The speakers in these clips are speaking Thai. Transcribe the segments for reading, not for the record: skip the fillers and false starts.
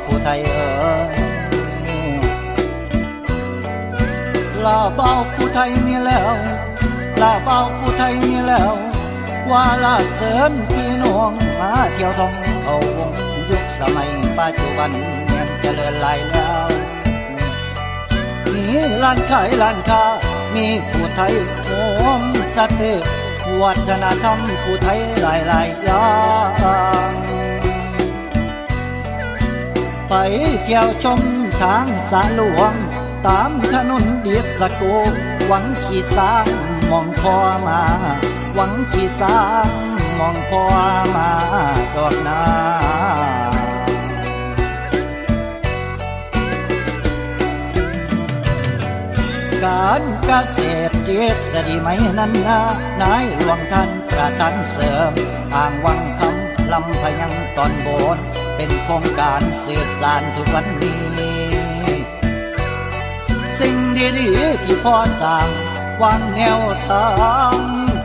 ผู้ไทยเอ๋ยลาเบาผู้ไทยนี่แล้วลาเบาผู้ไทยนี่แล้วว่าลาเสริญพี่น้องมาเที่ยวท่องเขาวงยุคสมัยปัจจุบันยังเจริญหลายแล้วมีร้านขายร้านค้ามีผู้ไทยโฮมสเตย์วัฒนธรรมผู้ไทยหลายๆอย่างไปเที่ยวชมทางสาหลวงตามถนนดิสโก้หวังขี่สางมองพอมาหวังขี่สางมองพอมาดอกนาการเกษตรเจ็ดสดีไหมนั้นนะนายหลวงท่านประทานเสริมอ่างวังคำลำพยังตอนโบนเป็นโครงการสืบสานทุกวันนี้สิ่งดีๆที่พ่อสร้างวางแนวทาง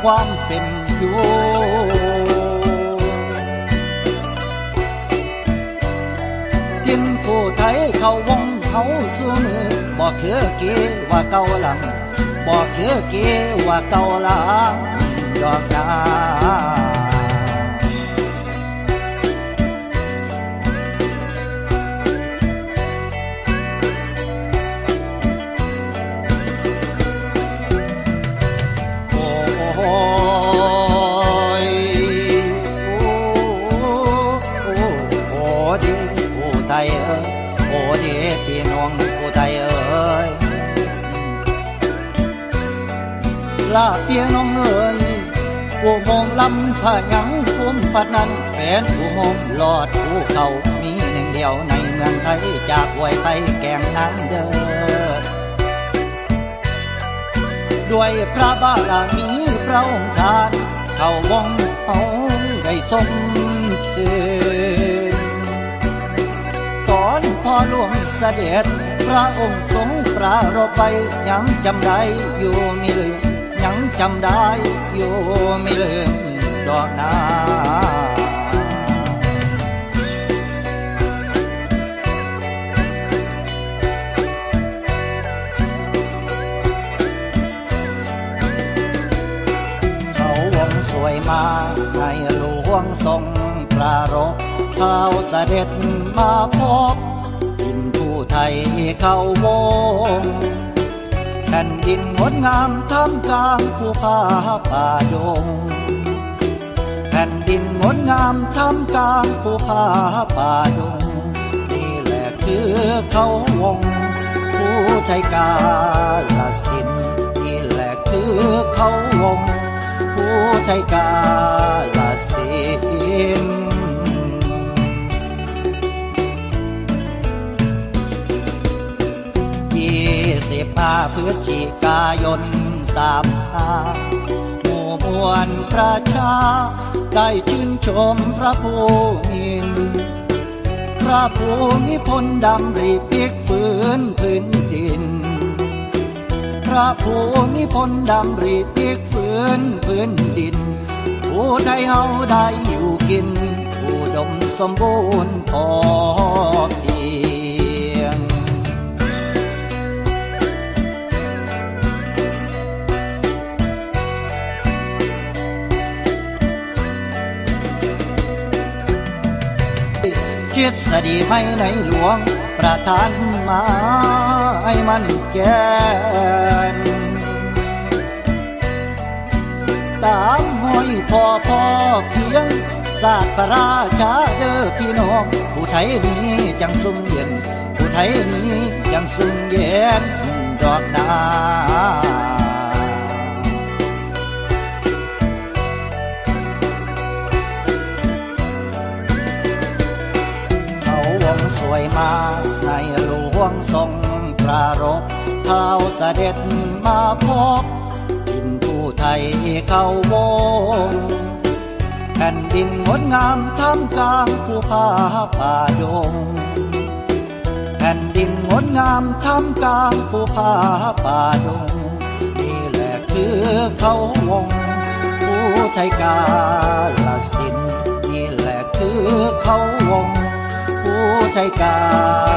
ความเป็นอยู่กินผู้ไทยเข้าวงเขาสู้มือบ่คือเกว่าเก่าหลังบ่คือเกว่าเก่าหลังดอกนาพี่น้องผู้ไทยเอ๋ยลาพี่น้องเอ๋ยอุโมงค์ลำพะยังคุ้มปัดนั้นเป็นอุโมงค์ลอดภูเขามีหนึ่งเดียวในเมืองไทยจากห้วยไปแก่งนางเด้อด้วยพระบารมีพระองค์ท่านเข้าวงเอาได้สมซื่อก่อนพ่อหลวงเสด็จพระองค์ทรงปรารภไว้ยังจำได้อยู่มิลืมยังจำได้อยู่มิลืมดอกนาเขาวงสวยมาให้หลวงทรงปรารภเท้าเสด็จมาพบดินผู้ไทยเข้าวงแผ่นดินงดงามท่ามกลางภูผาป่าดงแผ่นดินงดงามท่ามกลางภูผาป่าดงนี่แหละคือเขาวงผู้ไทยกาลสินนี่แหละคือเขาวงผู้ไทยกาลสิน15 พฤศจิกายน35หมู่มวลประชาได้ชื่นชมพระภูมินพระภูมิพลดำริพลิกฟื้นพื้นดินพระภูมิพลดำริพลิกฟื้นพื้นดินผู้ไทยเฮาได้อยู่กินอุดมสมบูรณ์พอเพียงทฤษฎีไม่ในหลวงประทานมาให้มันแก่นตามห้อยพ่อเพียงศาสตร์พระราชาเด้อพี่น้องผู้ไทยนี้จังสุ่มเย็นผู้ไทยนี้จังสุ่มเย็นดอกนาสวยมาในหลวงทรงปรารภเท้าเสด็จมาพบดินผู้ไทยเข้าวงแผ่นดินงดงามท่ามกลางภูผาป่าดงแผ่นดินงดงามท่ามกลางภูผาป่าดงนี่แหละคือเขาวงผู้ไทยกาลสินนี่แหละคือเขาวงผู้ไท ไทยกา